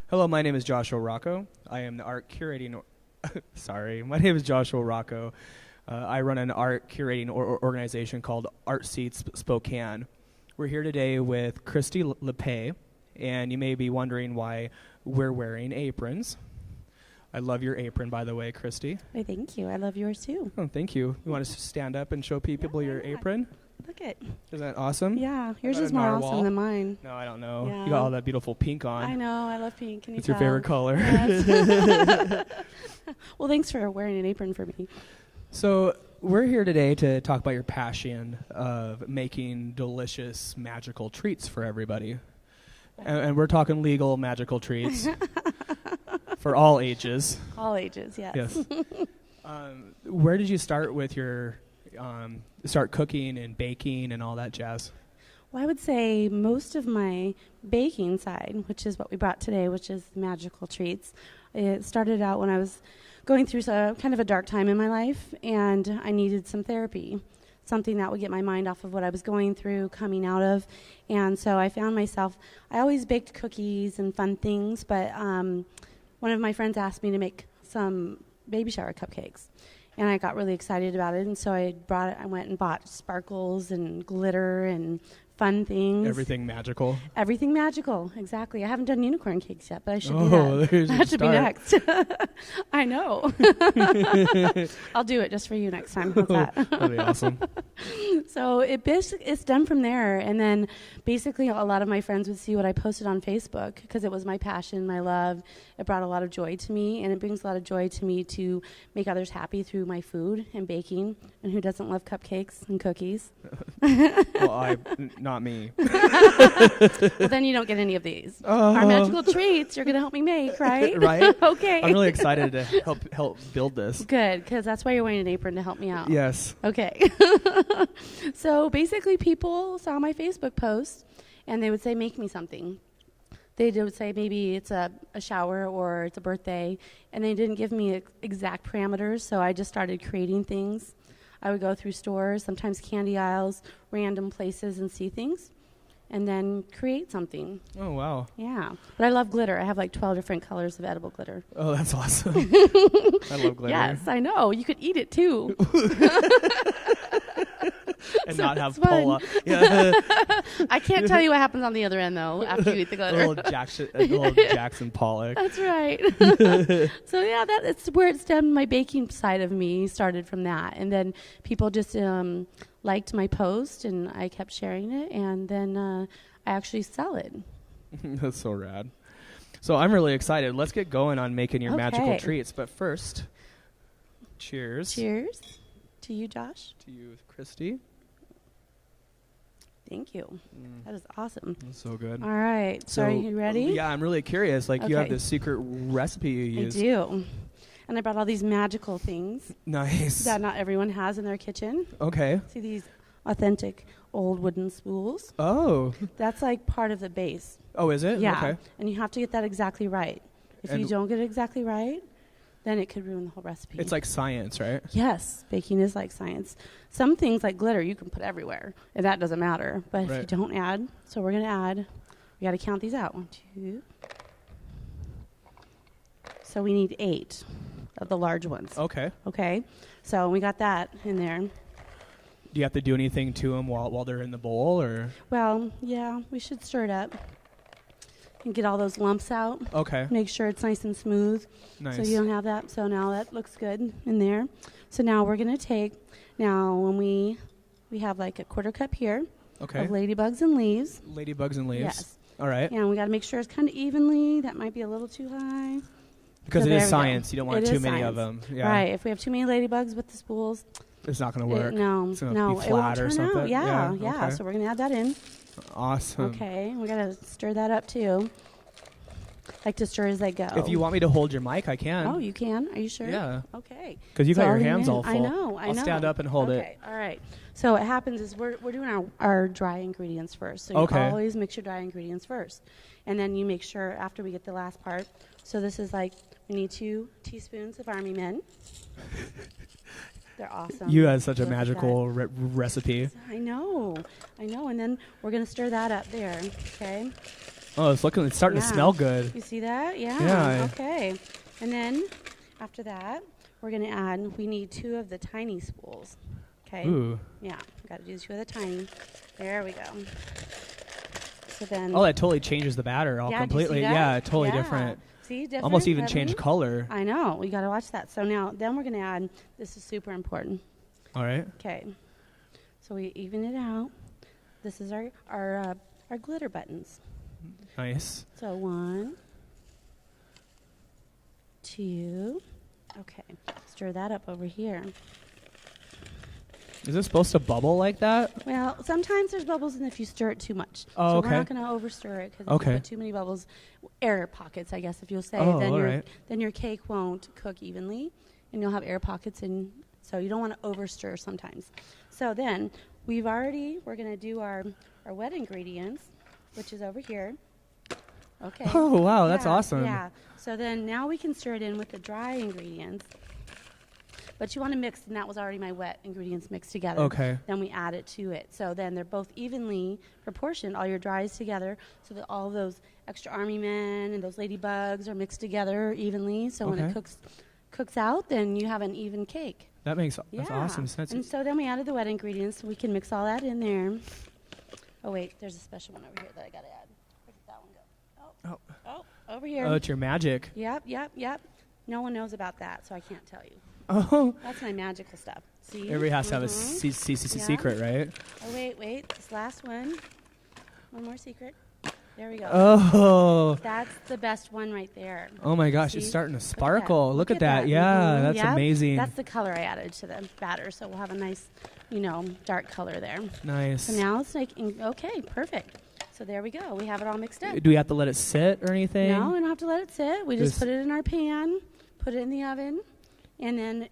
Hello, my name is Joshua Rocco. I am the art curating... Sorry, my name is Joshua Rocco. I run an art curating organization called Art Seats Spokane. We're here today with Christy LePay, and you may be wondering why we're wearing aprons. I love your apron, by the way, Christy. Why, thank you. I love yours, too. Oh, thank you. You want to stand up and show people your apron? Look it. Isn't that awesome? Yeah, yours is more awesome than mine. No, I don't know. Yeah. You got all that beautiful pink on. I know. I love pink. Can you It's tell? your favorite color. Yes. Well, thanks for wearing an apron for me. So we're here today to talk about your passion of making delicious, magical treats for everybody. And we're talking legal, magical treats for all ages. All ages, yes. Yes. Where did you start with your start cooking and baking and all that jazz? Well, I would say most of my baking side, which is what we brought today, which is magical treats, it started out when I was going through kind of a dark time in my life, and I needed some therapy, something that would get my mind off of what I was going through, coming out of. And so I found myself, I always baked cookies and fun things, but one of my friends asked me to make some baby shower cupcakes. And I got really excited about it, and so I went and bought sparkles and glitter and fun things. Everything magical. Everything magical, exactly. I haven't done unicorn cakes yet, but I should do that. That should be next. I know. I'll do it just for you next time. How's that? That'd be awesome. So it's done from there, and then basically a lot of my friends would see what I posted on Facebook because it was my passion, my love. It brought a lot of joy to me, and it brings a lot of joy to me to make others happy through my food and baking. And who doesn't love cupcakes and cookies? Well, not me. Well, then you don't get any of these. Our magical treats you're going to help me make, right? Right. Okay. I'm really excited to help build this. Good, because that's why you're wearing an apron to help me out. Yes. Okay. So basically people saw my Facebook post, and they would say, make me something. They would say maybe it's a shower or it's a birthday, and they didn't give me exact parameters, so I just started creating things. I would go through stores, sometimes candy aisles, random places, and see things, and then create something. Oh, wow. Yeah. But I love glitter. I have like 12 different colors of edible glitter. Oh, that's awesome. I love glitter. Yes, I know. You could eat it, too. And so not have fun. Paula. Yeah. I can't tell you what happens on the other end, though, after you eat the glitter. little Jackson Pollock. That's right. So, yeah, that's where it stemmed. My baking side of me started from that. And then people just liked my post, and I kept sharing it. And then I actually sell it. That's so rad. So I'm really excited. Let's get going on making your magical treats. But first, cheers. Cheers. To you, Josh. To you, Christy. Thank you. That is awesome. That's so good. All right. So are you ready? Yeah, I'm really curious. Like, you have this secret recipe you use. I do. And I brought all these magical things. Nice. That not everyone has in their kitchen. Okay. See these authentic old wooden spools? Oh. That's like part of the base. Oh, is it? Yeah. Okay. And you have to get that exactly right. If you don't get it exactly right, then it could ruin the whole recipe. It's like science, right? Yes. Baking is like science. Some things like glitter you can put everywhere, and that doesn't matter. But if you don't add, so we're going to add, we got to count these out. 1, 2. So we need 8 of the large ones. Okay. Okay. So we got that in there. Do you have to do anything to them while they're in the bowl, or? Well, yeah, we should stir it up and get all those lumps out. Okay. Make sure it's nice and smooth. Nice. So you don't have that. So now that looks good in there. So now we're going to take, when we have like a 1/4 cup here of ladybugs and leaves. Ladybugs and leaves. Yes. All right. Yeah, and we got to make sure it's kind of evenly. That might be a little too high. Because it is science. You don't want too many of them. Yeah. Right. If we have too many ladybugs with the spools, it's not going to work. It's gonna no, be flat it won't turn or something. out. Yeah. Okay. So we're going to add that in. Awesome. Okay. We got to stir that up too. Like to stir as they go. If you want me to hold your mic, I can. Oh, you can? Are you sure? Yeah. Okay. Because you got your hands all full. I know. I'll stand up and hold it. Okay. All right. So what happens is we're doing our dry ingredients first. So you always mix your dry ingredients first. And then you make sure after we get the last part. So this is like, we need 2 teaspoons of Army Men. They're awesome. You had such a magical recipe. I know. And then we're going to stir that up there. Okay. Oh, it's starting to smell good. You see that? Yeah. Yeah. Okay. And then after that, we're going to add, we need 2 of the tiny spools. Okay. Ooh. Yeah. Got to do 2 of the tiny. There we go. So then. Oh, that totally changes the batter all completely. Yeah, totally different. See, different. Almost even change color. I know. We got to watch that. So now, then we're going to add, this is super important. All right. Okay. So we even it out. This is our glitter buttons. Nice. So 1, 2. Okay. Stir that up over here. Is it supposed to bubble like that? Well, sometimes there's bubbles if you stir it too much. Oh, so okay. we're not going to overstir it because if you put too many bubbles, air pockets, I guess, if you'll say, then your cake won't cook evenly, and you'll have air pockets, and so you don't want to overstir sometimes. So then we're going to do our wet ingredients, which is over here. Okay. Oh, wow, that's awesome. Yeah. So then now we can stir it in with the dry ingredients. But you want to mix, and that was already my wet ingredients mixed together. Okay. Then we add it to it. So then they're both evenly proportioned, all your dries together, so that all those extra army men and those ladybugs are mixed together evenly. So when it cooks out, then you have an even cake. That's awesome. And so then we added the wet ingredients, so we can mix all that in there. Oh, wait, there's a special one over here that I got to add. Where did that one go? Oh, over here. Oh, it's your magic. Yep. No one knows about that, so I can't tell you. Oh. That's my magical stuff. See? Everybody has to have a secret, right? Oh, wait. This last one. One more secret. There we go. Oh. That's the best one right there. Oh, my gosh. See? It's starting to sparkle. Look at that. that. Yeah, that's amazing. That's the color I added to the batter, so we'll have a nice, dark color there. Nice. So now it's okay, perfect. So there we go. We have it all mixed up. Do we have to let it sit or anything? No, we don't have to let it sit. We just put it in our pan, put it in the oven, and then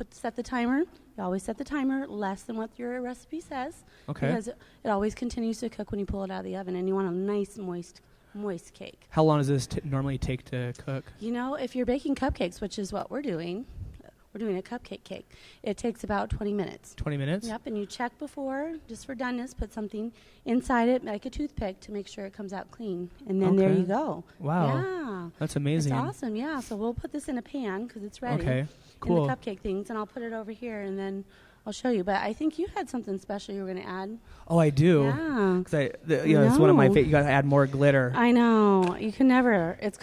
set the timer. You always set the timer less than what your recipe says. Okay. Because it always continues to cook when you pull it out of the oven, and you want a nice, moist cake. How long does this normally take to cook? If you're baking cupcakes, which is what we're doing a cupcake cake. It takes about 20 minutes. 20 minutes? Yep, and you check before, just for doneness, put something inside it, like a toothpick, to make sure it comes out clean. And then there you go. Wow. Yeah. That's amazing. It's awesome, yeah. So we'll put this in a pan because it's ready. Okay, cool. In the cupcake things, and I'll put it over here, and then I'll show you. But I think you had something special you were going to add. Oh, I do. Yeah. Because it's one of my favorite. You got to add more glitter. I know. You can never. It's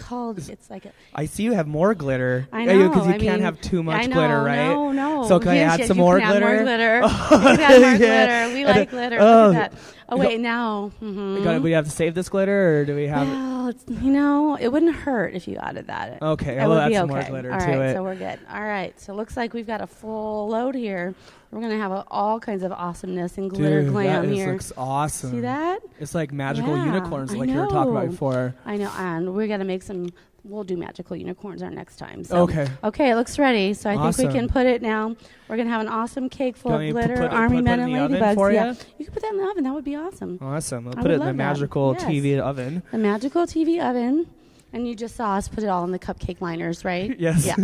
like a. I see you have more glitter. I know. Because you can't have too much glitter, right? No. So can I add some more glitter? Add more glitter. You can add more glitter. We like glitter. Look at that. Oh, wait, now. Do we have to save this glitter, or do we have... Well, it wouldn't hurt if you added that. Okay, well, that's more glitter to it. All right, so we're good. All right, so it looks like we've got a full load here. We're going to have all kinds of awesomeness and glitter glam here. Dude, that looks awesome. See that? It's like magical unicorns like you were talking about before. I know, and we're going to make some... We'll do magical unicorns our next time. So. Okay, it looks ready. So I think we can put it now. We're going to have an awesome cake full of glitter, army men, and ladybugs. Yeah, you can put that in the oven. That would be awesome. Awesome. We'll put it in the magical TV oven. The magical TV oven. And you just saw us put it all in the cupcake liners, right? Yes. Yeah.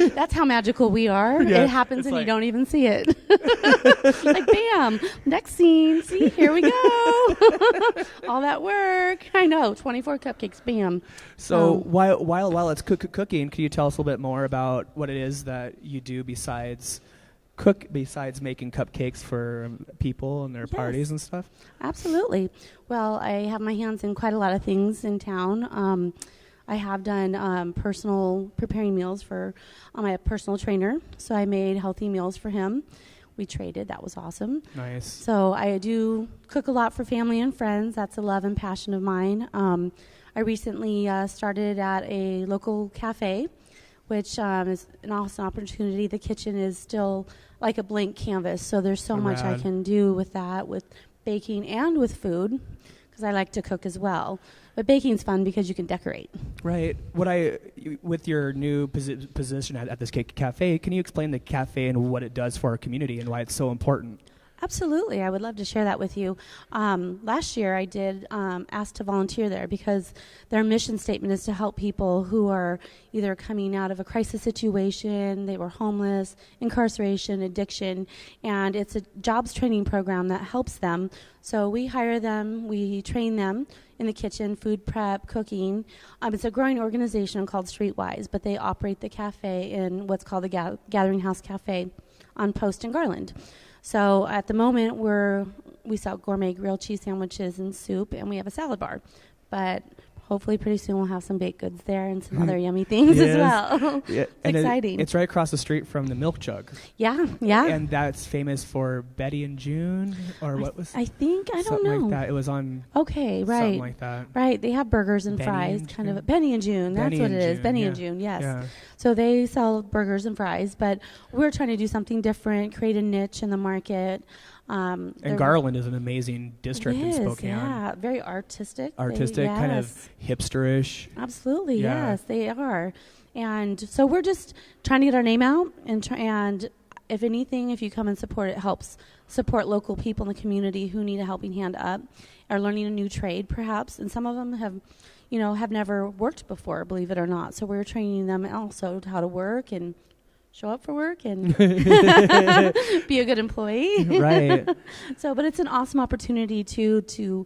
That's how magical we are. Yeah, it happens and you don't even see it. Like, bam, next scene. See, here we go. All that work. I know, 24 cupcakes, bam. So while it's cooking, can you tell us a little bit more about what it is that you do besides making cupcakes for people and their parties and stuff? Absolutely. Well, I have my hands in quite a lot of things in town. I have done personal preparing meals for my personal trainer, so I made healthy meals for him. We traded. That was awesome. Nice. So I do cook a lot for family and friends. That's a love and passion of mine. I recently started at a local cafe, which is an awesome opportunity. The kitchen is still like a blank canvas, so there's so much I can do with that, with baking and with food, because I like to cook as well. But baking's fun because you can decorate. Right. With your new position at this cafe, can you explain the cafe and what it does for our community and why it's so important? Absolutely. I would love to share that with you. Last year, I did ask to volunteer there because their mission statement is to help people who are either coming out of a crisis situation, they were homeless, incarceration, addiction, and it's a jobs training program that helps them. So we hire them, we train them in the kitchen, food prep, cooking. It's a growing organization called Streetwise, but they operate the cafe in what's called the Gathering House Cafe on Post and Garland. So at the moment, we sell gourmet grilled cheese sandwiches and soup, and we have a salad bar. But hopefully pretty soon we'll have some baked goods there and some other yummy things as well. Yeah. It's exciting. It's right across the street from the Milk Jug. Yeah. And that's famous for Betty and June, or what was? I think, I don't something know. Like that. It was on. Okay, right. Something like that. Right. They have burgers and Benny fries, and kind of. June. Benny and June. That's Benny what it and is. June, Benny yeah. and June. Yes. Yeah. So they sell burgers and fries, but we're trying to do something different, create a niche in the market. And Garland is an amazing district in Spokane. Yeah, very artistic. Artistic, kind of hipsterish. Absolutely, Yeah. yes, they are. And so we're just trying to get our name out, and if anything, if you come and support, it helps support local people in the community who need a helping hand up, are learning a new trade perhaps, and some of them have never worked before, believe it or not. So we're training them also how to work and show up for work and be a good employee. Right. So, but it's an awesome opportunity to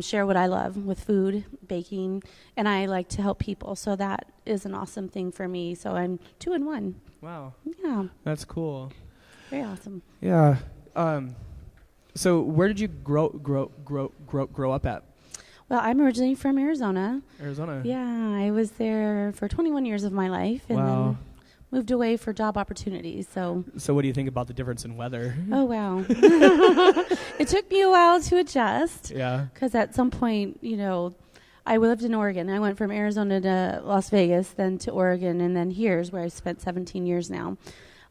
share what I love with food, baking, and I like to help people. So that is an awesome thing for me. So I'm 2 in 1. Wow. Yeah. That's cool. Very awesome. Yeah. So where did you grow up at? Well, I'm originally from Arizona. Arizona. Yeah, I was there for 21 years of my life, and then moved away for job opportunities. So what do you think about the difference in weather? Oh, wow. It took me a while to adjust. Yeah. Because at some point, I lived in Oregon. I went from Arizona to Las Vegas, then to Oregon, and then here's where I spent 17 years now.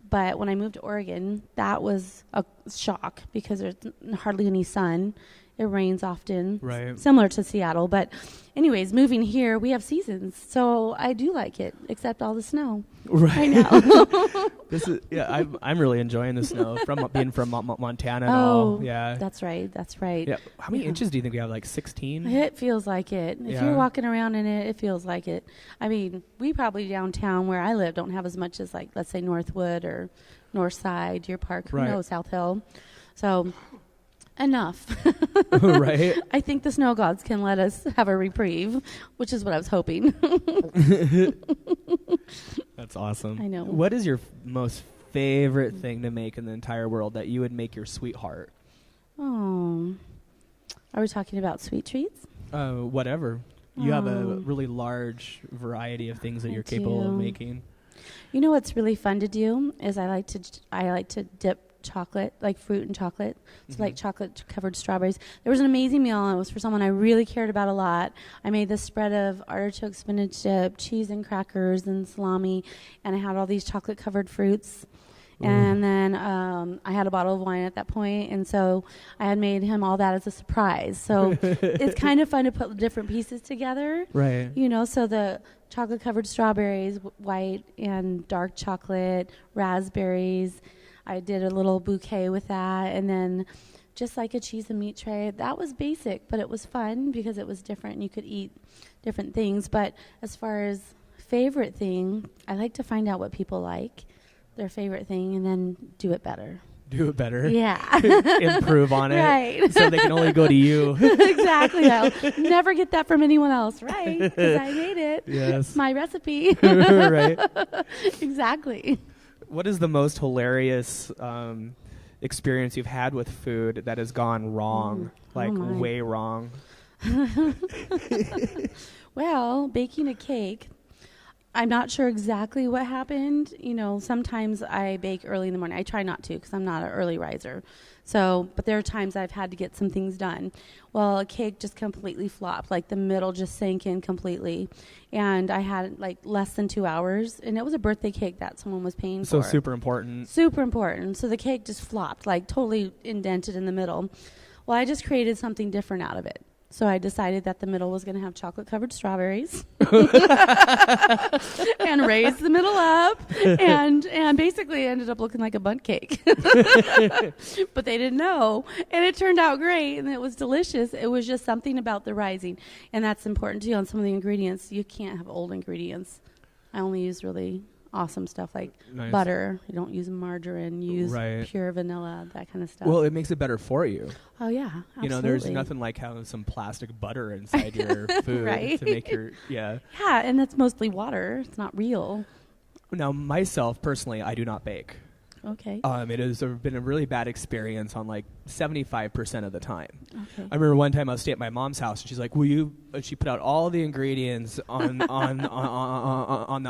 But when I moved to Oregon, that was a shock because there's hardly any sun. It rains often, right? Similar to Seattle. But anyways, moving here, we have seasons. So I do like it, except all the snow. Right. I know. I'm really enjoying the snow from being from Montana and Oh, all. Yeah. That's right. Yeah. How many inches do you think we have? Like 16? It feels like it. If you're walking around in it, it feels like it. I mean, we probably downtown where I live don't have as much as, like, let's say Northwood or Northside, Deer Park, who knows, South Hill. So enough. Right. I think the snow gods can let us have a reprieve, which is what I was hoping. That's awesome. I know. What is your most favorite thing to make in the entire world that you would make your sweetheart? Oh. Are we talking about sweet treats? Whatever. You have a really large variety of things that you're capable of making. You know what's really fun to do is I like to dip chocolate, like fruit and chocolate. So like chocolate covered strawberries. There was an amazing meal, and it was for someone I really cared about a lot. I made this spread of artichoke spinach dip, cheese and crackers and salami, and I had all these chocolate covered fruits. And then I had a bottle of wine at that point, and so I had made him all that as a surprise. So it's kind of fun to put different pieces together. Right. So the chocolate-covered strawberries, white and dark chocolate, raspberries. I did a little bouquet with that, and then just like a cheese and meat tray. That was basic, but it was fun because it was different, and you could eat different things. But as far as favorite thing, I like to find out what people like, their favorite thing, and then do it better. Do it better. Yeah. Improve on it. Right. So they can only go to you. Exactly. I'll never get that from anyone else, right? Because I made it. Yes. It's my recipe. Right. Exactly. What is the most hilarious experience you've had with food that has gone wrong? Way wrong? Well, baking a cake. I'm not sure exactly what happened. Sometimes I bake early in the morning. I try not to because I'm not an early riser. But there are times I've had to get some things done. Well, a cake just completely flopped. Like the middle just sank in completely. And I had less than 2 hours. And it was a birthday cake that someone was paying for. So super important. Super important. So the cake just flopped, totally indented in the middle. Well, I just created something different out of it. So I decided that the middle was going to have chocolate-covered strawberries and raised the middle up, and basically ended up looking like a bundt cake. But they didn't know, and it turned out great, and it was delicious. It was just something about the rising, and that's important too on some of the ingredients. You can't have old ingredients. I only use really awesome stuff like butter. You don't use margarine. You use pure vanilla, that kind of stuff. Well, it makes it better for you. Oh, yeah, absolutely. You know, there's nothing like having some plastic butter inside your food to make your, Yeah, and it's mostly water. It's not real. Now, myself, personally, I do not bake. Okay. It has been a really bad experience on like 75% of the time. Okay. I remember one time I was staying at my mom's house, and she's like, "Will you?" She put out all the ingredients on the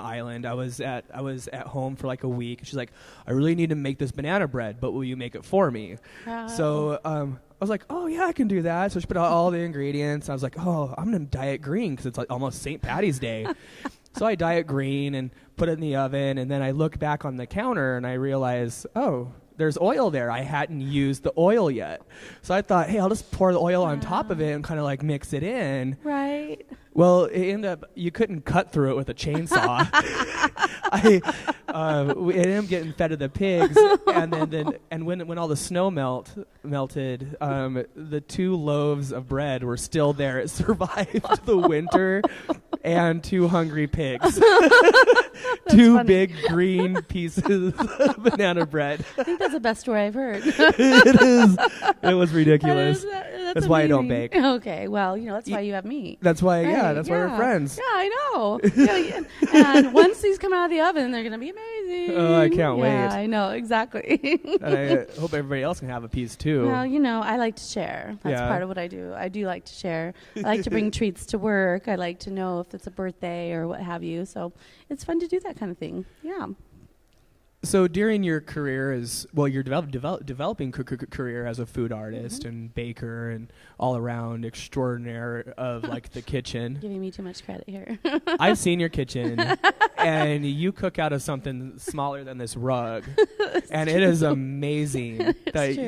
island. I was at home for like a week. She's like, "I really need to make this banana bread, but will you make it for me?" So I was like, "Oh yeah, I can do that." So she put out all the ingredients. I was like, "Oh, I'm gonna diet green because it's like almost St. Patty's Day." So I diet green and put it in the oven, and then I look back on the counter and I realize, oh, there's oil there. I hadn't used the oil yet. So I thought, hey, I'll just pour the oil on top of it and kind of like mix it in. Right. Well, it ended up, you couldn't cut through it with a chainsaw. It ended up getting fed to the pigs, and when all the snow melted, the 2 loaves of bread were still there. It survived the winter and 2 hungry pigs. 2 funny. Big green pieces of banana bread. I think that's the best story I've heard. It is. It was ridiculous. That's why I don't bake. Okay, well, that's why you have me. That's why, that's why we're friends. Yeah, I know. And once these come out of the oven, they're going to be amazing. Oh, I can't wait. Yeah, I know, exactly. And I hope everybody else can have a piece, too. Well, I like to share. That's part of what I do. I do like to share. I like to bring treats to work. I like to know if it's a birthday or what have you. So it's fun to do that kind of thing. Yeah. So during your career you're developing career as a food artist and baker and all around extraordinaire of like the kitchen. Giving me too much credit here. I've seen your kitchen, and you cook out of something smaller than this rug, and it is amazing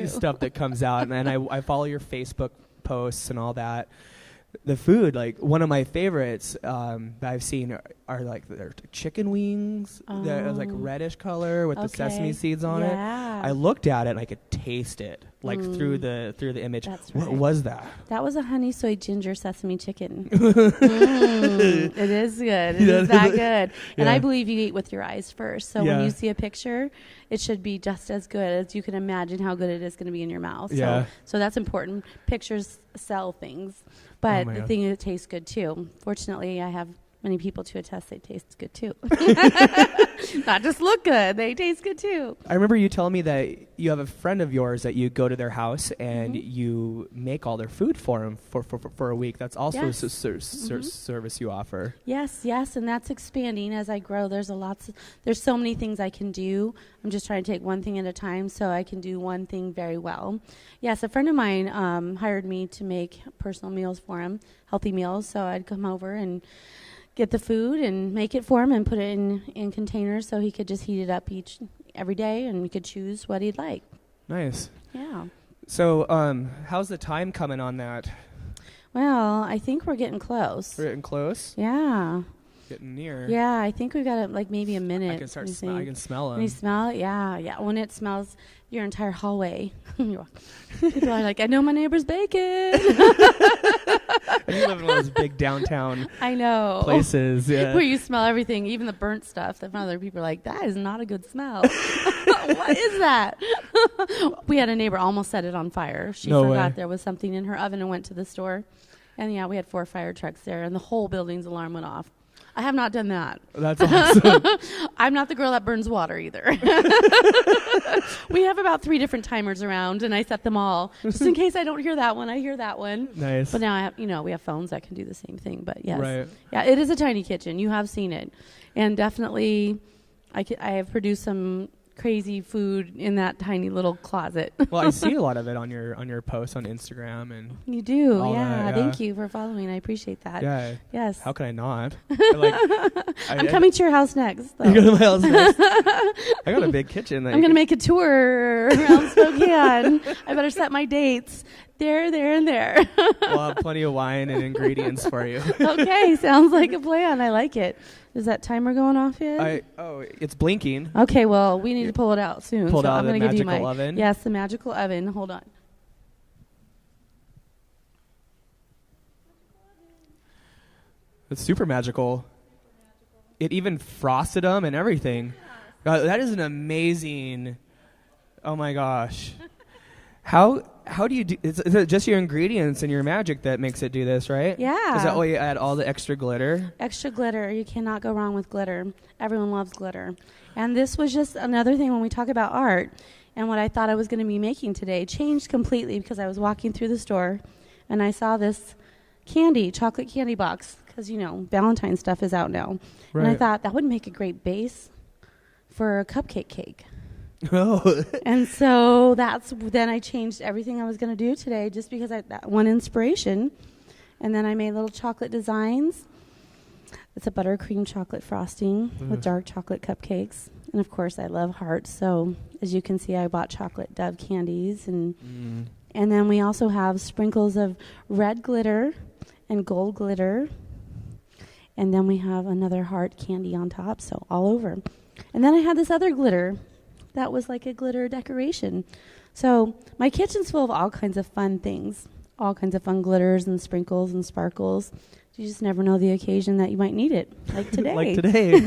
stuff that comes out. And I follow your Facebook posts and all that. The food, like one of my favorites that I've seen are like they're chicken wings. They're like reddish color with the sesame seeds on it. I looked at it and I could taste it like through the image. That's what was that? That was a honey soy ginger sesame chicken. It is good. It is that good. And I believe you eat with your eyes first. So when you see a picture, it should be just as good as you can imagine how good it is going to be in your mouth. So that's important. Pictures sell things. But the thing is, it tastes good, too. Fortunately, I have many people to attest they taste good, too. Not just look good. They taste good, too. I remember you telling me that you have a friend of yours that you go to their house and you make all their food for them for a week. That's also a service you offer. Yes, and that's expanding as I grow. There's so many things I can do. I'm just trying to take one thing at a time so I can do one thing very well. Yes, a friend of mine hired me to make personal meals for him, healthy meals. So I'd come over and get the food and make it for him and put it in containers so he could just heat it up every day and we could choose what he'd like. Nice. Yeah. So how's the time coming on that? Well, I think we're getting close. We're getting close? Yeah. Getting near. Yeah, I think we've got like maybe a minute. I can I can smell them. Can you smell it? Yeah. When it smells your entire hallway, people are like, I know my neighbor's baking. And you live in one of those big downtown places. Yeah. Where you smell everything, even the burnt stuff. That other people are like, that is not a good smell. What is that? We had a neighbor almost set it on fire. She forgot there was something in her oven and went to the store. And we had 4 fire trucks there, and the whole building's alarm went off. I have not done that. That's awesome. I'm not the girl that burns water either. We have about 3 different timers around, and I set them all. Just in case I don't hear that one, I hear that one. Nice. But now I have, we have phones that can do the same thing. But yes. Right. Yeah, it is a tiny kitchen. You have seen it. And definitely I have produced some crazy food in that tiny little closet. Well, I see a lot of it on your posts on Instagram and you do. Yeah. Thank you for following. I appreciate that. Yeah. Yes. How can I not? I'm coming to your house next. You're going to my house next. I got a big kitchen. I'm going to make a tour around Spokane. I better set my dates. there, and there. We'll have plenty of wine and ingredients for you. Okay, sounds like a plan. I like it. Is that timer going off yet? It's blinking. Okay, well, we need to pull it out soon. Pulled so out I'm the going to give you magical my oven? Yes, the magical oven. Hold on. It's super magical. It even frosted them and everything. That is an amazing. Oh my gosh. How do you do? Is it just your ingredients and your magic that makes it do this, right? Yeah. Is that why you add all the extra glitter? Extra glitter. You cannot go wrong with glitter. Everyone loves glitter. And this was just another thing when we talk about art. And what I thought I was going to be making today changed completely because I was walking through the store and I saw this chocolate candy box, because, Valentine's stuff is out now. Right. And I thought that would make a great base for a cupcake cake. Oh. And so then I changed everything I was going to do today just because that one inspiration. And then I made little chocolate designs. It's a buttercream chocolate frosting with dark chocolate cupcakes. And, of course, I love hearts. So, as you can see, I bought chocolate Dove candies. And then we also have sprinkles of red glitter and gold glitter. And then we have another heart candy on top, so all over. And then I had this other glitter that was like a glitter decoration. So my kitchen's full of all kinds of fun things, all kinds of fun glitters and sprinkles and sparkles. You just never know the occasion that you might need it, like today. Like today,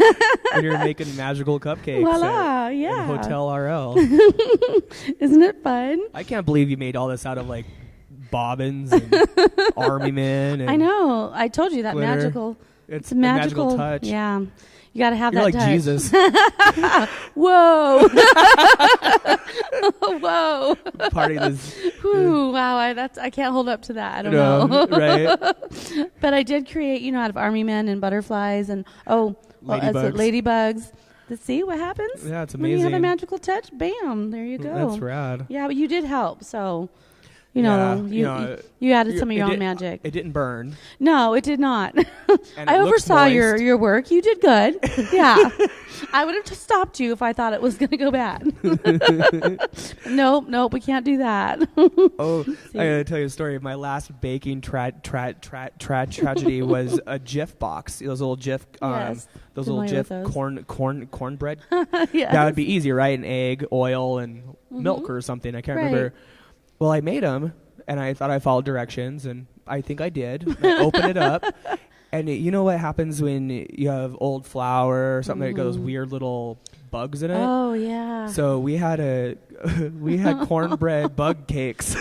when you're making magical cupcakes Voila, at Hotel RL. Isn't it fun? I can't believe you made all this out of, like, bobbins and army men. And I know. I told you that glitter. Magical. It's a magical touch. Yeah. You got to have You're that like touch. Jesus. Whoa. Whoa. Part of this. Whew, wow, I can't hold up to that. I don't know. Right. But I did create, out of army men and butterflies and, ladybugs. See what happens? Yeah, it's When you amazing. have a magical touch, bam, there you go. That's rad. Yeah, but you did help, so... You added some of your own magic. It didn't burn. No, it did not. And I it looks oversaw moist. your work. You did good. Yeah. I would have just stopped you if I thought it was going to go bad. Nope, we can't do that. Oh, I gotta tell you a story. My last baking tragedy was a Jif box. Those little Jif, cornbread. Yes. That would be easy, right? An egg, oil, and milk or something. I can't remember. Well, I made them, and I thought I followed directions, and I think I did. I opened it up, and you know what happens when you have old flour or something that got those weird little bugs in it? Oh, yeah. So we had cornbread bug cakes.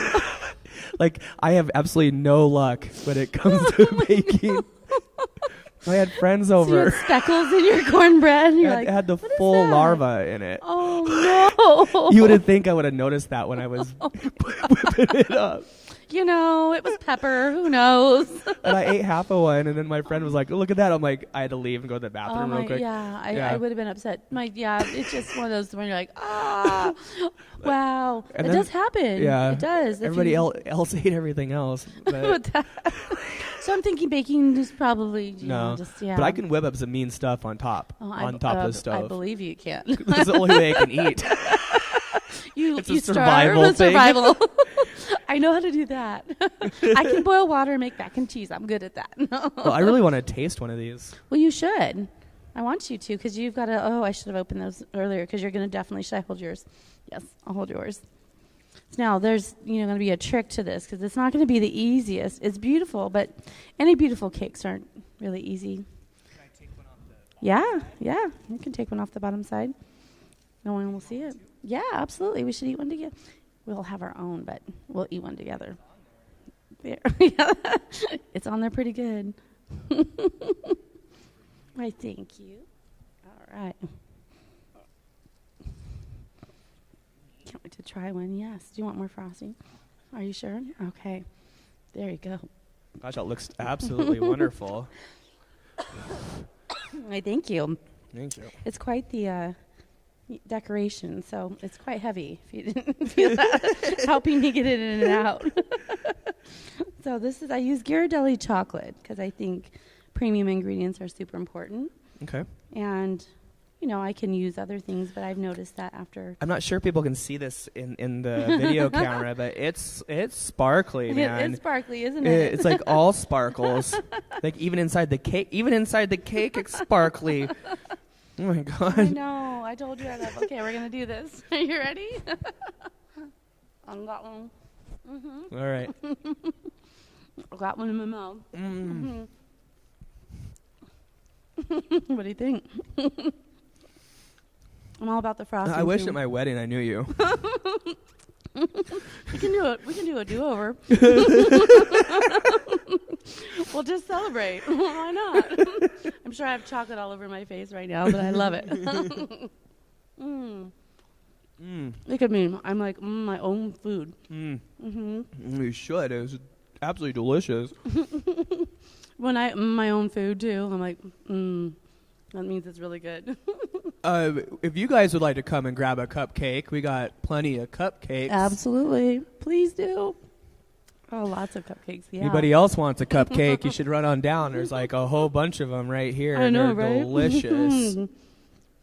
Like, I have absolutely no luck when it comes to baking. I had friends over. So you had speckles in your cornbread. And it had the full larva in it. Oh, no. You would think I would have noticed that when I was whipping it up. It was pepper. Who knows? And I ate half of one, and then my friend was like, oh, look at that. I'm like, I had to leave and go to the bathroom real quick. Yeah, I would have been upset. It's just one of those when you're like, wow. And it does happen. Yeah. It does. Everybody else ate everything else. But So I'm thinking baking is probably, But I can whip up some mean stuff on top of the stove. I believe you can. It's the only way I can eat. It's a survival thing. Survival. I know how to do that. I can boil water and make mac and cheese. I'm good at that. Well, I really want to taste one of these. Well, you should. I want you to, because you've got to. Oh, I should have opened those earlier, because you're going to definitely. Should I hold yours? Yes, I'll hold yours. Now, there's going to be a trick to this, because it's not going to be the easiest. It's beautiful, but any beautiful cakes aren't really easy. Can I take one off the bottom? Yeah. You can take one off the bottom side. No one will see it. Yeah, absolutely. We should eat one together. We'll have our own, but we'll eat one together. There. It's on there pretty good. Why, thank you. All right. Can't wait to try one. Yes. Do you want more frosting? Are you sure? Okay. There you go. Gosh, that looks absolutely wonderful. Why, thank you. Thank you. It's quite the decoration, so it's quite heavy, if you didn't feel that, helping me get it in and out. So I use Ghirardelli chocolate, because I think premium ingredients are super important. Okay. And I can use other things, but I've noticed that after. I'm not sure people can see this in the video camera, but it's sparkly, man. It's sparkly, isn't it? It's like all sparkles. Like even inside the cake, it's sparkly. Oh my God. I know. I told you okay, we're gonna do this. Are you ready? On that one. Mm-hmm. All right. I got one in my mouth. Mm. Mm-hmm. What do you think? I'm all about the frosting. I wish too. at my wedding I knew you. We can do it. We can do a do-over. We'll just celebrate. Why not? I'm sure I have chocolate all over my face right now, but I love it. Look at me. I'm like my own food. Mm-hmm. You should. It was absolutely delicious. When I my own food too, I'm like, that means it's really good. If you guys would like to come and grab a cupcake, we got plenty of cupcakes. Absolutely. Please do. Oh, lots of cupcakes. Yeah. Anybody else wants a cupcake, you should run on down. There's like a whole bunch of them right here. I know, they're right? delicious.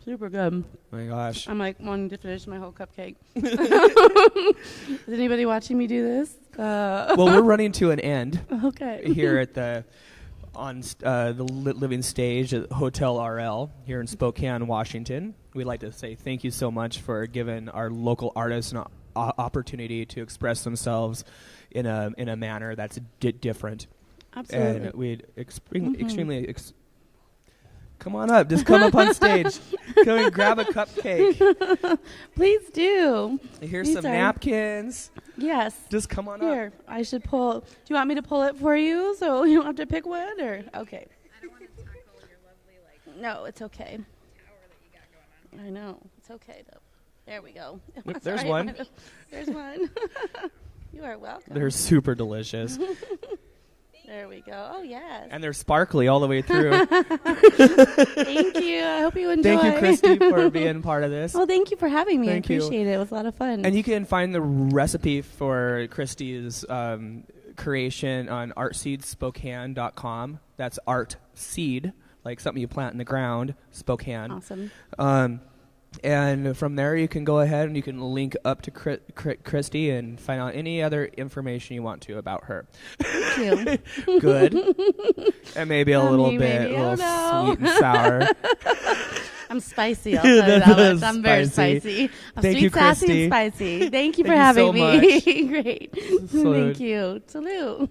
Super good. Oh my gosh. I'm like wanting to finish my whole cupcake. Is anybody watching me do this? Well, we're running to an end. Okay. Here at the living stage at Hotel RL here in Spokane, Washington. We'd like to say thank you so much for giving our local artists an opportunity to express themselves in a manner that's different. Absolutely. And we'd extremely come on up. Just come up on stage. Come and grab a cupcake. Please do. Here's some napkins. Yes. Just come on Here, up. I should pull. Do you want me to pull it for you so you don't have to pick one? Or okay. I don't want to tackle your lovely No, it's okay. tower that you got going on. I know. It's okay though. There we go. Look, there's Sorry, one. There's one. You are welcome. They're super delicious. There we go. Oh yes. And they're sparkly all the way through. Thank you. I hope you enjoy. Thank you, Christy, for being part of this. Well, thank you for having me. Thank I you. appreciate it. It was a lot of fun. And you can find the recipe for Christy's creation on artseedspokane.com. That's art seed, like something you plant in the ground, Spokane. Awesome. And from there, you can go ahead and you can link up to Christy and find out any other information you want to about her. Thank you. Good. And maybe a little bit, maybe. a little I don't sweet and sour. I'm spicy. I'll tell you that much. I'm very Spicy. spicy. I'm Thank sweet, you, sassy, Christy. and spicy. Thank you Thank for you having so me. much. Great. Salute. Thank you. Salute.